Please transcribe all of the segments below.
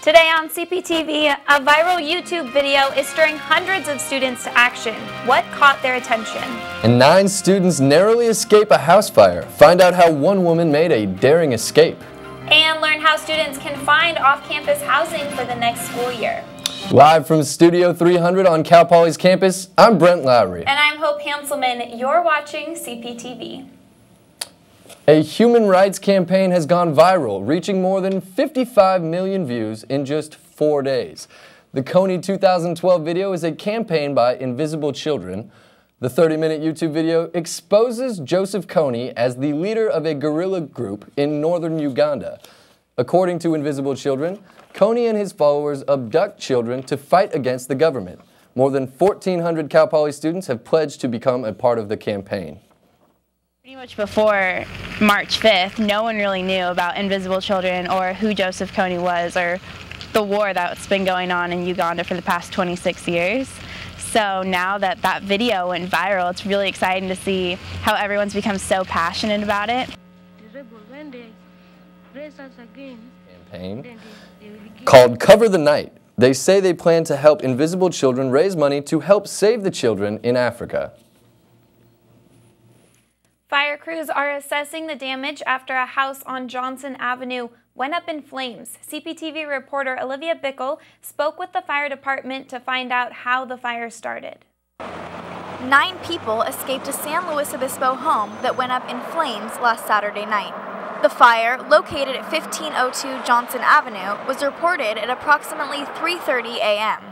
Today on Cptv, a viral YouTube video is stirring hundreds of students to action. What caught their attention? And 9 students narrowly escape a house fire. Find out how one woman made a daring escape. And learn how students can find off-campus housing for the next school year. Live from Studio 300 on Cal Poly's campus, I'm Brent Lowry. And I'm Hope Hanselman. You're watching Cptv. A human rights campaign has gone viral, reaching more than 55 million views in just 4 days. The Coney 2012 video is a campaign by Invisible Children. The 30-minute YouTube video exposes Joseph Kony as the leader of a guerrilla group in northern Uganda. According to Invisible Children, Kony and his followers abduct children to fight against the government. More than 1,400 Cal Poly students have pledged to become a part of the campaign. Pretty much before March 5th, no one really knew about Invisible Children or who Joseph Kony was or the war that's been going on in Uganda for the past 26 years. So now that that video went viral, it's really exciting to see how everyone's become so passionate about it. Campaign called Cover the Night. They say they plan to help Invisible Children raise money to help save the children in Africa. Fire crews are assessing the damage after a house on Johnson Avenue went up in flames. Cptv reporter Olivia Bickle spoke with the fire department to find out how the fire started. 9 people escaped a San Luis Obispo home that went up in flames last Saturday night. The fire, located at 1502 Johnson Avenue, was reported at approximately 3:30 a.m.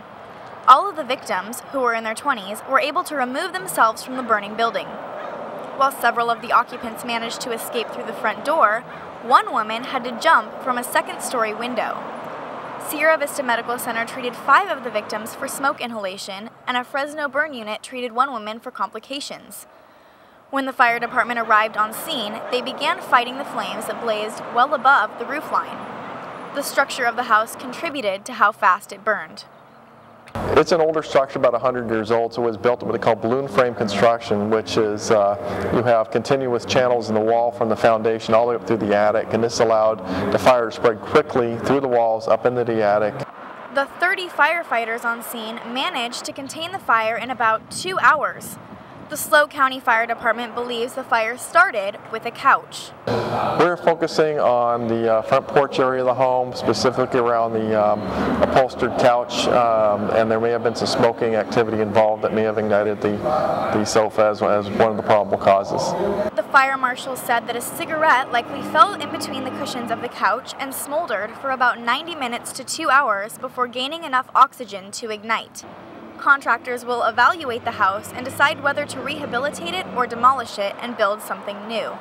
All of the victims, who were in their 20s, were able to remove themselves from the burning building. While several of the occupants managed to escape through the front door, one woman had to jump from a second-story window. Sierra Vista Medical Center treated 5 of the victims for smoke inhalation, and a Fresno burn unit treated 1 woman for complications. When the fire department arrived on scene, they began fighting the flames that blazed well above the roofline. The structure of the house contributed to how fast it burned. It's an older structure, about 100 years old, so it was built with what they call balloon frame construction, which is you have continuous channels in the wall from the foundation all the way up through the attic, and this allowed the fire to spread quickly through the walls up into the attic. The 30 firefighters on scene managed to contain the fire in about 2 hours. The SLO County Fire Department believes the fire started with a couch. We're focusing on the front porch area of the home, specifically around the upholstered couch, and there may have been some smoking activity involved that may have ignited the sofa as one of the probable causes. The fire marshal said that a cigarette likely fell in between the cushions of the couch and smoldered for about 90 minutes to 2 hours before gaining enough oxygen to ignite. Contractors will evaluate the house and decide whether to rehabilitate it or demolish it and build something new.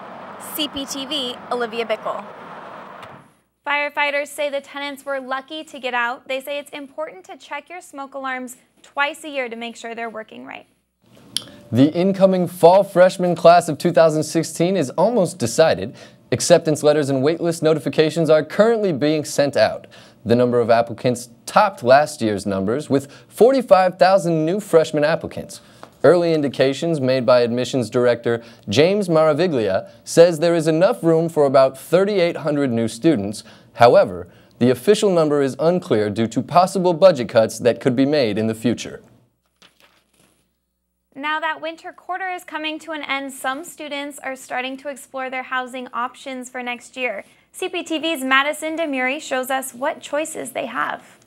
Cptv, Olivia Bickle. Firefighters say the tenants were lucky to get out. They say it's important to check your smoke alarms twice a year to make sure they're working right. The incoming fall freshman class of 2016 is almost decided. Acceptance letters and waitlist notifications are currently being sent out. The number of applicants topped last year's numbers with 45,000 new freshman applicants. Early indications made by admissions director James Maraviglia says there is enough room for about 3,800 new students. However, the official number is unclear due to possible budget cuts that could be made in the future. Now that winter quarter is coming to an end, some students are starting to explore their housing options for next year. Cptv's Madison Demuri shows us what choices they have.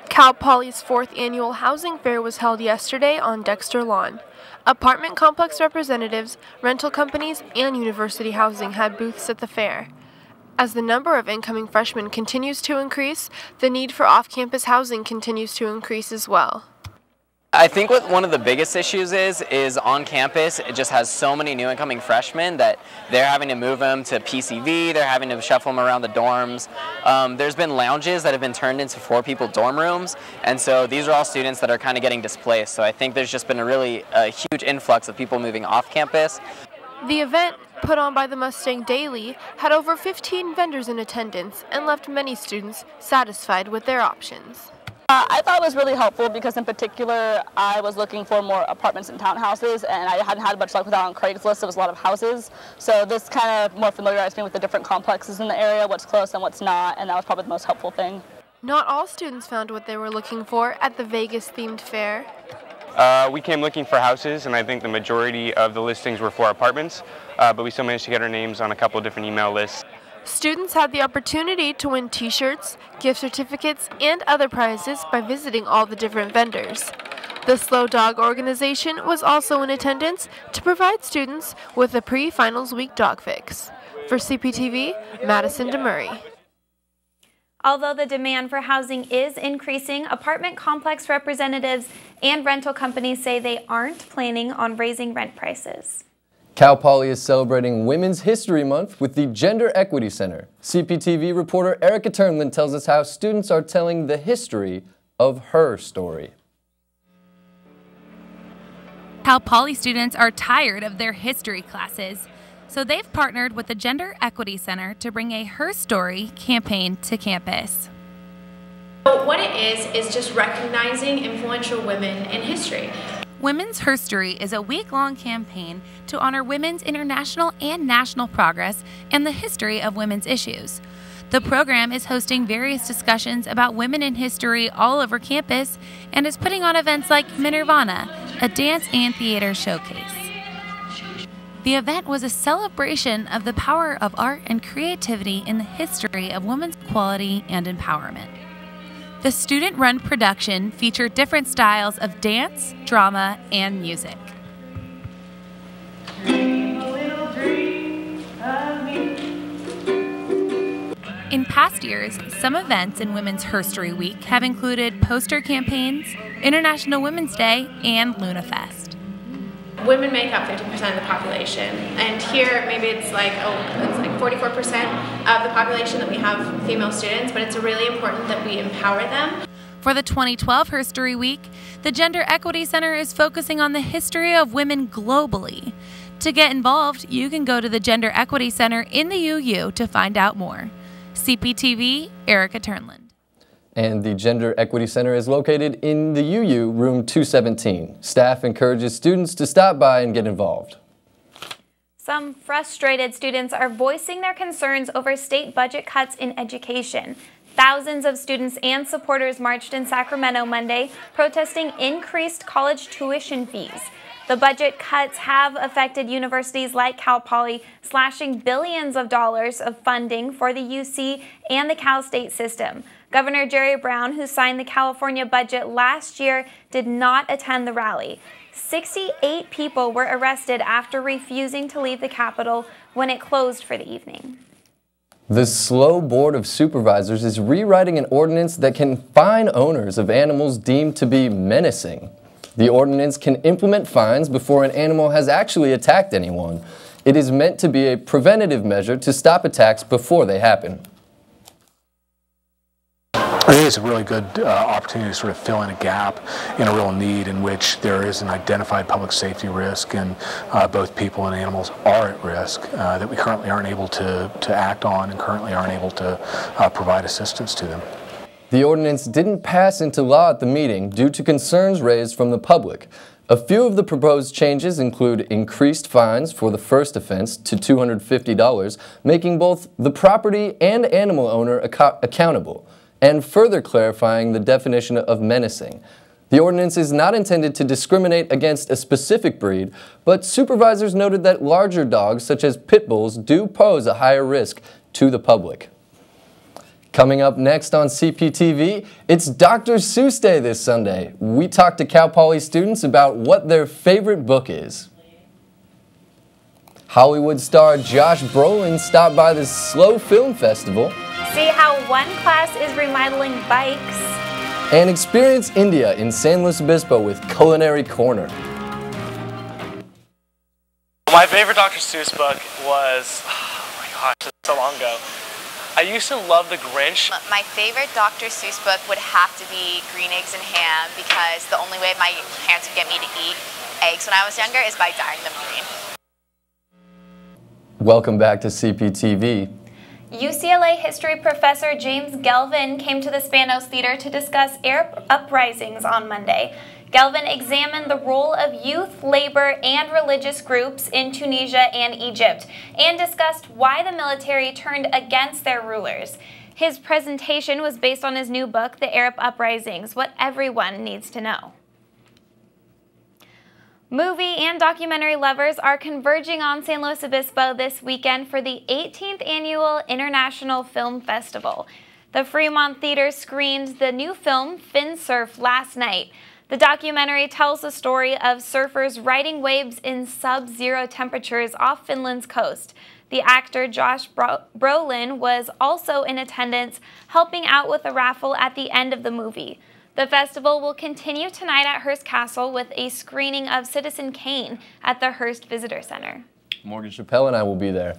Cal Poly's 4th annual housing fair was held yesterday on Dexter Lawn. Apartment complex representatives, rental companies, and university housing had booths at the fair. As the number of incoming freshmen continues to increase, the need for off-campus housing continues to increase as well. I think what one of the biggest issues is on campus, it just has so many new incoming freshmen that they're having to move them to PCV, they're having to shuffle them around the dorms. There's been lounges that have been turned into 4-people dorm rooms, and so these are all students that are kind of getting displaced. So I think there's just been a huge influx of people moving off campus. The event, put on by the Mustang Daily, had over 15 vendors in attendance and left many students satisfied with their options. I thought it was really helpful because in particular I was looking for more apartments and townhouses, and I hadn't had much luck with that on Craigslist. There was a lot of houses, so this kind of more familiarized me with the different complexes in the area, what's close and what's not, and that was probably the most helpful thing. Not all students found what they were looking for at the Vegas-themed fair. We came looking for houses, and I think the majority of the listings were for apartments, but we still managed to get our names on a couple of different email lists. Students had the opportunity to win t-shirts, gift certificates, and other prizes by visiting all the different vendors. The Slow Dog organization was also in attendance to provide students with a pre-finals week dog fix. For Cptv, Madison DeMurray. Although the demand for housing is increasing, apartment complex representatives and rental companies say they aren't planning on raising rent prices. Cal Poly is celebrating Women's History Month with the Gender Equity Center. Cptv reporter Erica Turnlin tells us how students are telling the history of her story. Cal Poly students are tired of their history classes, so they've partnered with the Gender Equity Center to bring a Her Story campaign to campus. What it is just recognizing influential women in history. Women's Herstory is a week-long campaign to honor women's international and national progress and the history of women's issues. The program is hosting various discussions about women in history all over campus and is putting on events like Minervana, a dance and theater showcase. The event was a celebration of the power of art and creativity in the history of women's equality and empowerment. The student-run production featured different styles of dance, drama, and music. In past years, some events in Women's Herstory Week have included poster campaigns, International Women's Day, and LunaFest. Women make up 50% of the population, and here maybe it's like 44% of the population that we have female students, but it's really important that we empower them. For the 2012 Herstory Week, the Gender Equity Center is focusing on the history of women globally. To get involved, you can go to the Gender Equity Center in the UU to find out more. Cptv, Erica Turnland. And the Gender Equity Center is located in the UU, room 217. Staff encourages students to stop by and get involved. Some frustrated students are voicing their concerns over state budget cuts in education. Thousands of students and supporters marched in Sacramento Monday, protesting increased college tuition fees. The budget cuts have affected universities like Cal Poly, slashing billions of dollars of funding for the UC and the Cal State system. Governor Jerry Brown, who signed the California budget last year, did not attend the rally. 68 people were arrested after refusing to leave the Capitol when it closed for the evening. The SLO Board of Supervisors is rewriting an ordinance that can fine owners of animals deemed to be menacing. The ordinance can implement fines before an animal has actually attacked anyone. It is meant to be a preventative measure to stop attacks before they happen. I think it's a really good opportunity to sort of fill in a gap in a real need in which there is an identified public safety risk, and both people and animals are at risk that we currently aren't able to act on and currently aren't able to provide assistance to them. The ordinance didn't pass into law at the meeting due to concerns raised from the public. A few of the proposed changes include increased fines for the first offense to $250, making both the property and animal owner accountable, and further clarifying the definition of menacing. The ordinance is not intended to discriminate against a specific breed, but supervisors noted that larger dogs, such as pit bulls, do pose a higher risk to the public. Coming up next on Cptv, it's Dr. Seuss Day this Sunday. We talked to Cal Poly students about what their favorite book is. Hollywood star Josh Brolin stopped by the SLO Film Festival. See how one class is remodeling bikes. And experience India in San Luis Obispo with Culinary Corner. My favorite Dr. Seuss book was, oh my gosh, it's so long ago. I used to love The Grinch. My favorite Dr. Seuss book would have to be Green Eggs and Ham, because the only way my parents would get me to eat eggs when I was younger is by dyeing them green. Welcome back to Cptv. UCLA history professor James Gelvin came to the Spanos Theater to discuss Arab uprisings on Monday. Gelvin examined the role of youth, labor, and religious groups in Tunisia and Egypt, and discussed why the military turned against their rulers. His presentation was based on his new book, The Arab Uprisings: What Everyone Needs to Know. Movie and documentary lovers are converging on San Luis Obispo this weekend for the 18th Annual International Film Festival. The Fremont Theater screened the new film, Fin Surf, last night. The documentary tells the story of surfers riding waves in sub-zero temperatures off Finland's coast. The actor Josh Brolin was also in attendance, helping out with a raffle at the end of the movie. The festival will continue tonight at Hearst Castle with a screening of Citizen Kane at the Hearst Visitor Center. Morgan Chappelle and I will be there.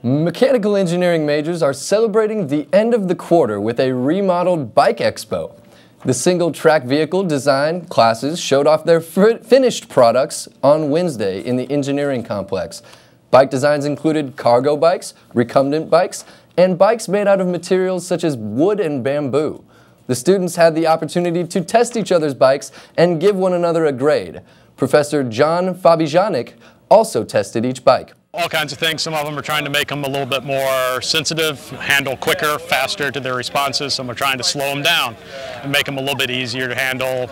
Mechanical engineering majors are celebrating the end of the quarter with a remodeled bike expo. The single-track vehicle design classes showed off their finished products on Wednesday in the engineering complex. Bike designs included cargo bikes, recumbent bikes, and bikes made out of materials such as wood and bamboo. The students had the opportunity to test each other's bikes and give one another a grade. Professor John Fabijanik also tested each bike. All kinds of things. Some of them are trying to make them a little bit more sensitive, handle quicker, faster to their responses. Some are trying to slow them down and make them a little bit easier to handle,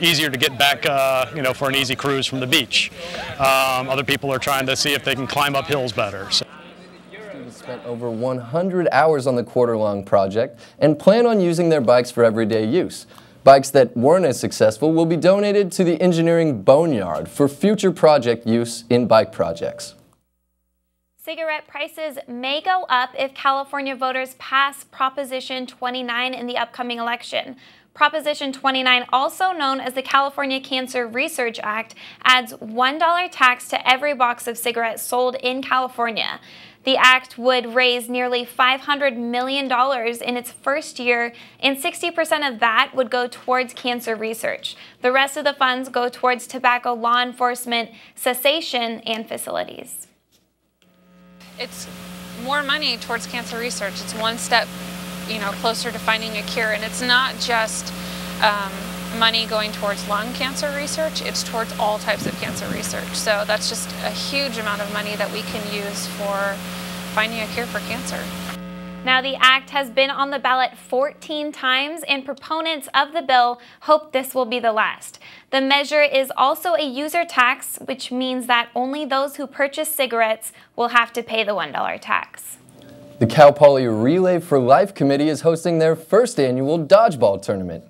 easier to get back, for an easy cruise from the beach. Other people are trying to see if they can climb up hills better. Students spent over 100 hours on the quarter-long project and plan on using their bikes for everyday use. Bikes that weren't as successful will be donated to the engineering boneyard for future project use in bike projects. Cigarette prices may go up if California voters pass Proposition 29 in the upcoming election. Proposition 29, also known as the California Cancer Research Act, adds $1 tax to every box of cigarettes sold in California. The act would raise nearly $500 million in its first year, and 60% of that would go towards cancer research. The rest of the funds go towards tobacco law enforcement, cessation, and facilities. It's more money towards cancer research. It's one step, closer to finding a cure. And it's not just money going towards lung cancer research, it's towards all types of cancer research. So that's just a huge amount of money that we can use for finding a cure for cancer. Now, the act has been on the ballot 14 times, and proponents of the bill hope this will be the last. The measure is also a user tax, which means that only those who purchase cigarettes will have to pay the $1 tax. The Cal Poly Relay for Life Committee is hosting their first annual dodgeball tournament.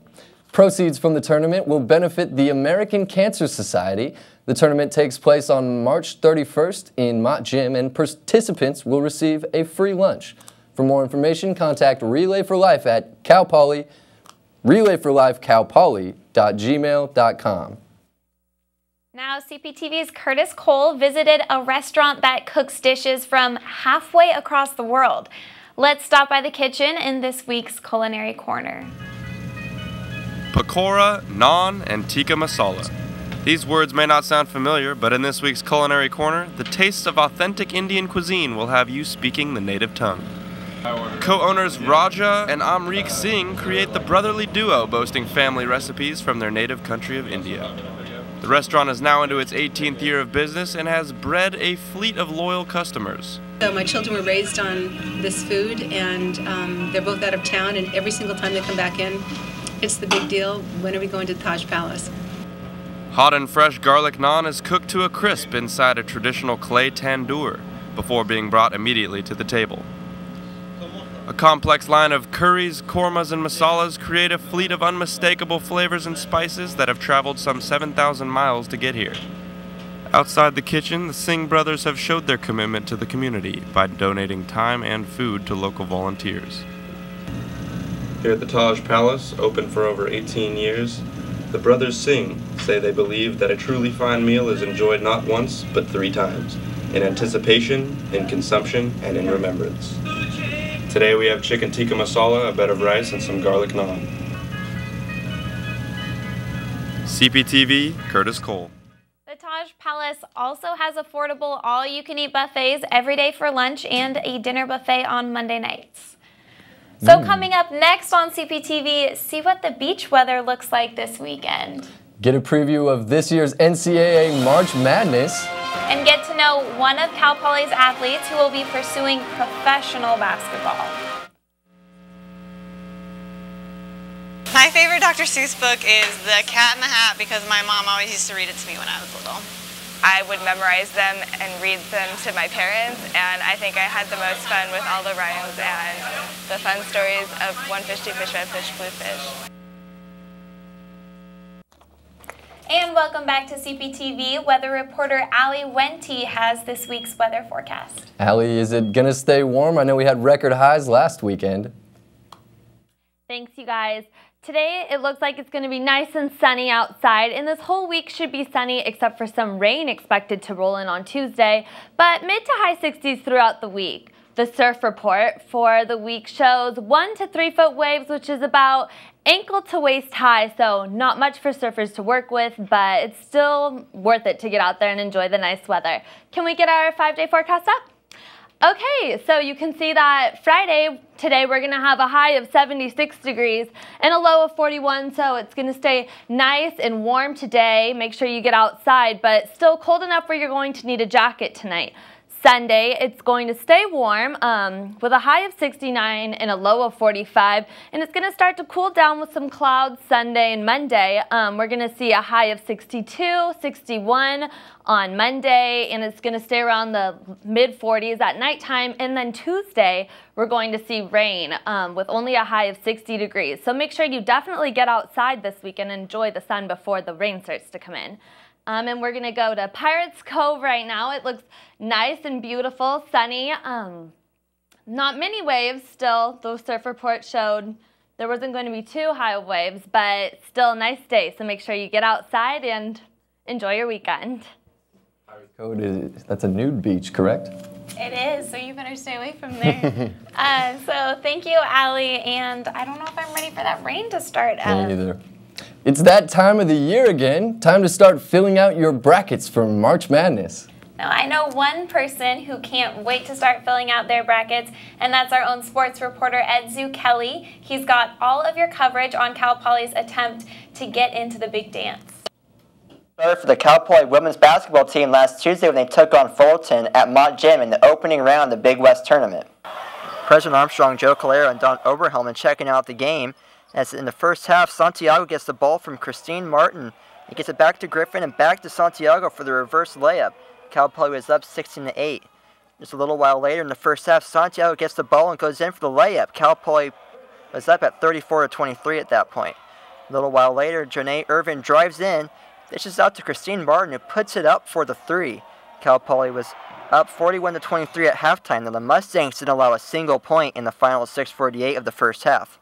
Proceeds from the tournament will benefit the American Cancer Society. The tournament takes place on March 31st in Mott Gym, and participants will receive a free lunch. For more information, contact Relay for Life at relayforlifecalpoly.gmail.com. Now, CPTV's Curtis Cole visited a restaurant that cooks dishes from halfway across the world. Let's stop by the kitchen in this week's Culinary Corner. Pakora, naan, and tikka masala. These words may not sound familiar, but in this week's Culinary Corner, the tastes of authentic Indian cuisine will have you speaking the native tongue. Co-owners Raja and Amrik Singh create the brotherly duo boasting family recipes from their native country of India. The restaurant is now into its 18th year of business and has bred a fleet of loyal customers. So my children were raised on this food, and they're both out of town, and every single time they come back in, it's the big deal. When are we going to the Taj Palace? Hot and fresh garlic naan is cooked to a crisp inside a traditional clay tandoor before being brought immediately to the table. A complex line of curries, kormas, and masalas create a fleet of unmistakable flavors and spices that have traveled some 7,000 miles to get here. Outside the kitchen, the Singh brothers have showed their commitment to the community by donating time and food to local volunteers. Here at the Taj Palace, open for over 18 years, the brothers Singh say they believe that a truly fine meal is enjoyed not once, but 3 times, in anticipation, in consumption, and in remembrance. Today we have chicken tikka masala, a bed of rice, and some garlic naan. Cptv, Curtis Cole. The Taj Taj Palace also has affordable all-you-can-eat buffets every day for lunch and a dinner buffet on Monday nights. So coming up next on CPTV, see what the beach weather looks like this weekend. Get a preview of this year's NCAA March Madness. And get to know one of Cal Poly's athletes who will be pursuing professional basketball. My favorite Dr. Seuss book is The Cat in the Hat because my mom always used to read it to me when I was little. I would memorize them and read them to my parents, and I think I had the most fun with all the rhymes and the fun stories of one fish, two fish, red fish, blue fish. And welcome back to CPTV. Weather reporter Allie Wente has this week's weather forecast. Allie, is it going to stay warm? I know we had record highs last weekend. Thanks, you guys. Today, it looks like it's going to be nice and sunny outside, and this whole week should be sunny except for some rain expected to roll in on Tuesday, but mid to high 60s throughout the week. The surf report for the week shows 1 to 3 foot waves, which is about ankle to waist high, so not much for surfers to work with, but it's still worth it to get out there and enjoy the nice weather. Can we get our 5-day forecast up? Okay, so you can see that Friday, today we're going to have a high of 76 degrees and a low of 41, so it's going to stay nice and warm today. Make sure you get outside, but still cold enough where you're going to need a jacket tonight. Sunday, it's going to stay warm with a high of 69 and a low of 45, and it's going to start to cool down with some clouds Sunday and Monday. We're going to see a high of 62, 61 on Monday, and it's going to stay around the mid-40s at nighttime, and then Tuesday, we're going to see rain with only a high of 60 degrees. So make sure you definitely get outside this weekend and enjoy the sun before the rain starts to come in. And we're going to go to Pirates Cove right now. It looks nice and beautiful, sunny. Not many waves still. The surf report showed there wasn't going to be too high of waves, but still a nice day. So make sure you get outside and enjoy your weekend. Pirates Cove, that's a nude beach, correct? It is, so you better stay away from there. So thank you, Allie. And I don't know if I'm ready for that rain to start. Me neither. It's that time of the year again. Time to start filling out your brackets for March Madness. Now, I know one person who can't wait to start filling out their brackets, and that's our own sports reporter, Edzu Kelly. He's got all of your coverage on Cal Poly's attempt to get into the big dance. Started for the Cal Poly women's basketball team last Tuesday when they took on Fullerton at Mott Gym in the opening round of the Big West tournament. President Armstrong, Joe Calero, and Don Oberhelman checking out the game. As in the first half, Santiago gets the ball from Christine Martin. He gets it back to Griffin and back to Santiago for the reverse layup. Cal Poly was up 16-8. Just a little while later in the first half, Santiago gets the ball and goes in for the layup. Cal Poly was up at 34-23 at that point. A little while later, Janae Irvin drives in, dishes out to Christine Martin, who puts it up for the three. Cal Poly was up 41-23 at halftime, though the Mustangs didn't allow a single point in the final 6:48 of the first half.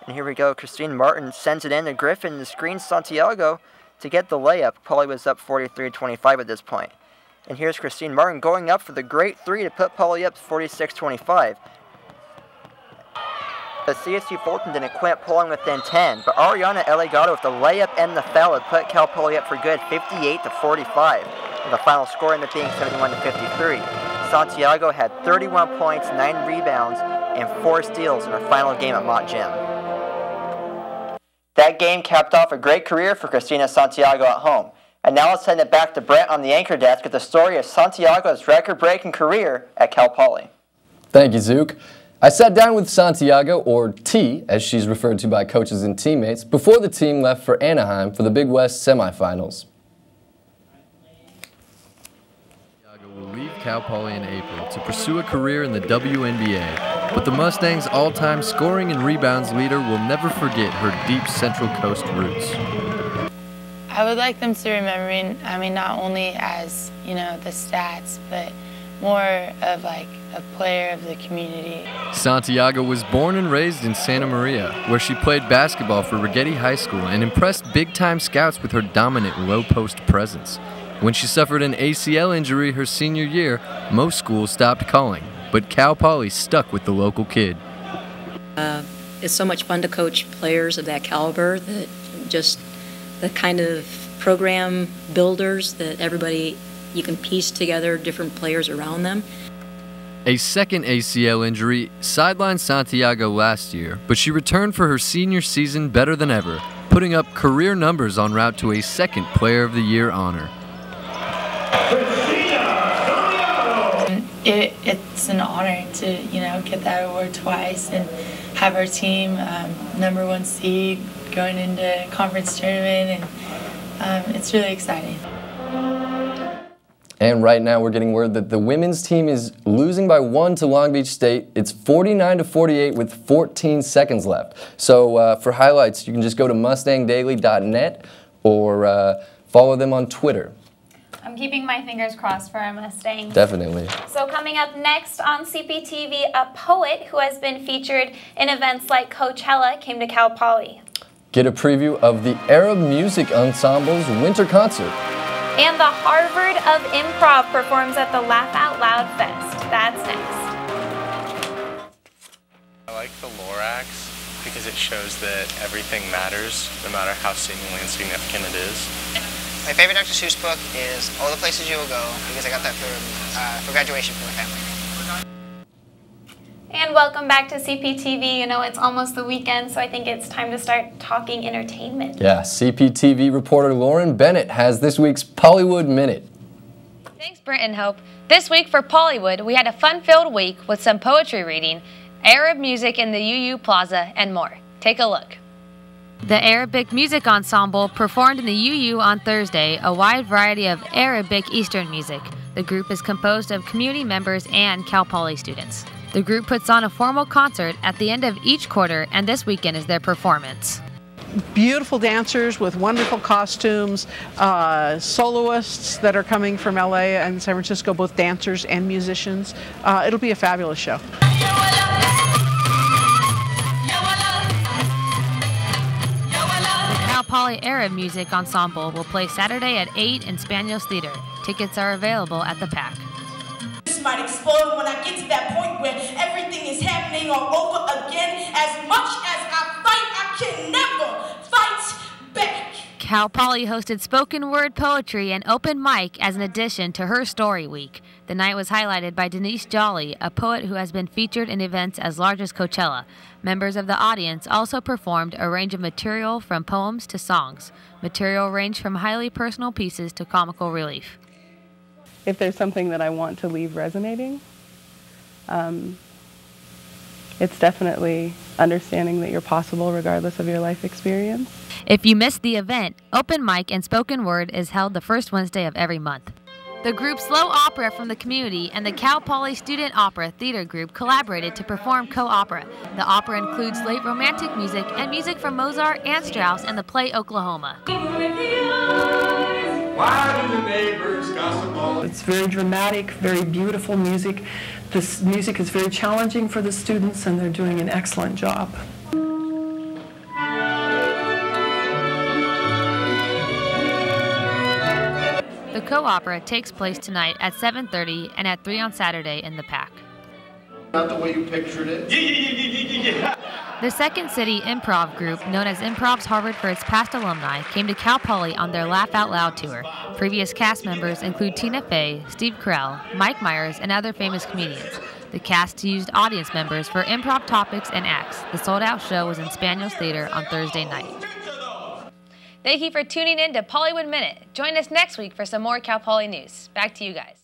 And here we go, Christine Martin sends it in to Griffin to screen Santiago to get the layup. Poly was up 43-25 at this point. And here's Christine Martin going up for the great three to put Poly up 46-25. The CSU Fulton didn't quit pulling within 10, but Ariana Elegado with the layup and the foul had put Cal Poly up for good 58-45. And the final score ended up being 71-53. Santiago had 31 points, 9 rebounds, and 4 steals in her final game at Mott Gym. That game capped off a great career for Cristina Santiago at home. And now let's send it back to Brett on the anchor desk with the story of Santiago's record-breaking career at Cal Poly. Thank you, Zook. I sat down with Santiago, or T, as she's referred to by coaches and teammates, before the team left for Anaheim for the Big West semifinals. Santiago will leave Cal Poly in April to pursue a career in the WNBA. But the Mustangs' all-time scoring and rebounds leader will never forget her deep Central Coast roots. I would like them to remember me, not only as, the stats, but more of like a player of the community. Santiago was born and raised in Santa Maria, where she played basketball for Rigetti High School and impressed big-time scouts with her dominant low-post presence. When she suffered an ACL injury her senior year, most schools stopped calling. But Cal Poly stuck with the local kid. It's so much fun to coach players of that caliber, that just the kind of program builders that everybody, you can piece together different players around them. A second ACL injury sidelined Santiago last year, but she returned for her senior season better than ever, putting up career numbers en route to a second Player of the Year honor. It's an honor to, get that award twice and have our team #1 seed going into conference tournament, and it's really exciting. And right now we're getting word that the women's team is losing by 1 to Long Beach State. It's 49-48 with 14 seconds left. So for highlights, you can just go to mustangdaily.net or follow them on Twitter. I'm keeping my fingers crossed for our Mustangs. Definitely. So coming up next on Cptv, a poet who has been featured in events like Coachella came to Cal Poly. Get a preview of the Arab Music Ensemble's winter concert. And the Harvard of Improv performs at the Laugh Out Loud Fest. That's next. I like the Lorax because it shows that everything matters, no matter how seemingly insignificant it is. My favorite Dr. Seuss book is All the Places You Will Go, because I got that for graduation from my family. And welcome back to Cptv. You know, it's almost the weekend, so I think it's time to start talking entertainment. Yeah, Cptv reporter Lauren Bennett has this week's Pollywood Minute. Thanks, Brent and Hope. This week for Pollywood, we had a fun-filled week with some poetry reading, Arab music in the UU Plaza, and more. Take a look. The Arabic Music Ensemble performed in the UU on Thursday a wide variety of Arabic Eastern music. The group is composed of community members and Cal Poly students. The group puts on a formal concert at the end of each quarter, and this weekend is their performance. Beautiful dancers with wonderful costumes, soloists that are coming from LA and San Francisco, both dancers and musicians. It'll be a fabulous show. Cal Poly Arab Music Ensemble will play Saturday at 8 in Spaniels Theater. Tickets are available at the PAC. This might explode when I get to that point where everything is happening all over again. As much as I fight, I can never fight back. Cal Poly hosted spoken word poetry and open mic as an addition to her Story Week. The night was highlighted by Denise Jolly, a poet who has been featured in events as large as Coachella. Members of the audience also performed a range of material from poems to songs. Material ranged from highly personal pieces to comical relief. If there's something that I want to leave resonating, it's definitely understanding that you're possible regardless of your life experience. If you missed the event, open mic and spoken word is held the first Wednesday of every month. The group Slow Opera from the community and the Cal Poly Student Opera Theater Group collaborated to perform co-opera. The opera includes late romantic music and music from Mozart and Strauss and the play Oklahoma. Why do the neighbors gossip all? It's very dramatic, very beautiful music. This music is very challenging for the students, and they're doing an excellent job. The co-opera takes place tonight at 7:30 and at 3 on Saturday in the PAC. Not the way you pictured it. The Second City Improv Group, known as Improv's Harvard for its past alumni, came to Cal Poly on their Laugh Out Loud tour. Previous cast members include Tina Fey, Steve Carell, Mike Myers, and other famous comedians. The cast used audience members for improv topics and acts. The sold-out show was in Spaniels Theater on Thursday night. Thank you for tuning in to Pollywood Minute. Join us next week for some more Cal Poly news. Back to you guys.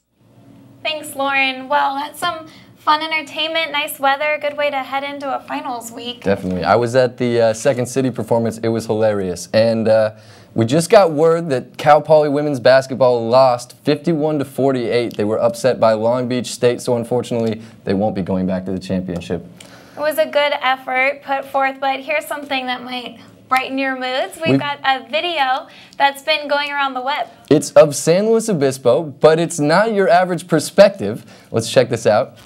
Thanks, Lauren. Well, that's some fun entertainment, nice weather, good way to head into a finals week. Definitely. I was at the Second City performance. It was hilarious. And we just got word that Cal Poly women's basketball lost 51-48. They were upset by Long Beach State, so unfortunately they won't be going back to the championship. It was a good effort put forth, but here's something that might brighten your moods. We've got a video that's been going around the web. It's of San Luis Obispo, but it's not your average perspective. Let's check this out.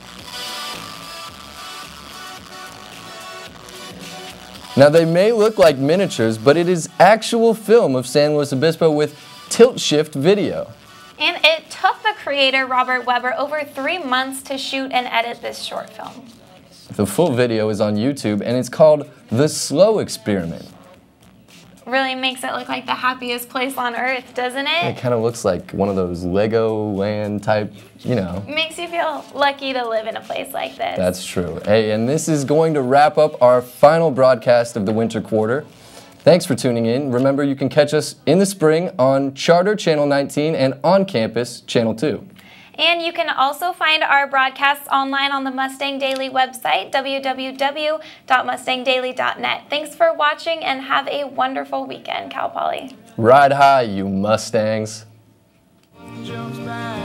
Now, they may look like miniatures, but it is actual film of San Luis Obispo with tilt-shift video. And it took the creator, Robert Weber, over 3 months to shoot and edit this short film. The full video is on YouTube, and it's called The Slow Experiment. Really makes it look like the happiest place on earth, doesn't it? It kind of looks like one of those Lego land type, you know. Makes you feel lucky to live in a place like this. That's true. Hey, and this is going to wrap up our final broadcast of the winter quarter. Thanks for tuning in. Remember, you can catch us in the spring on Charter Channel 19 and on campus Channel 2. And you can also find our broadcasts online on the Mustang Daily website, www.mustangdaily.net. Thanks for watching and have a wonderful weekend, Cal Poly. Ride high, you Mustangs. Jumps back.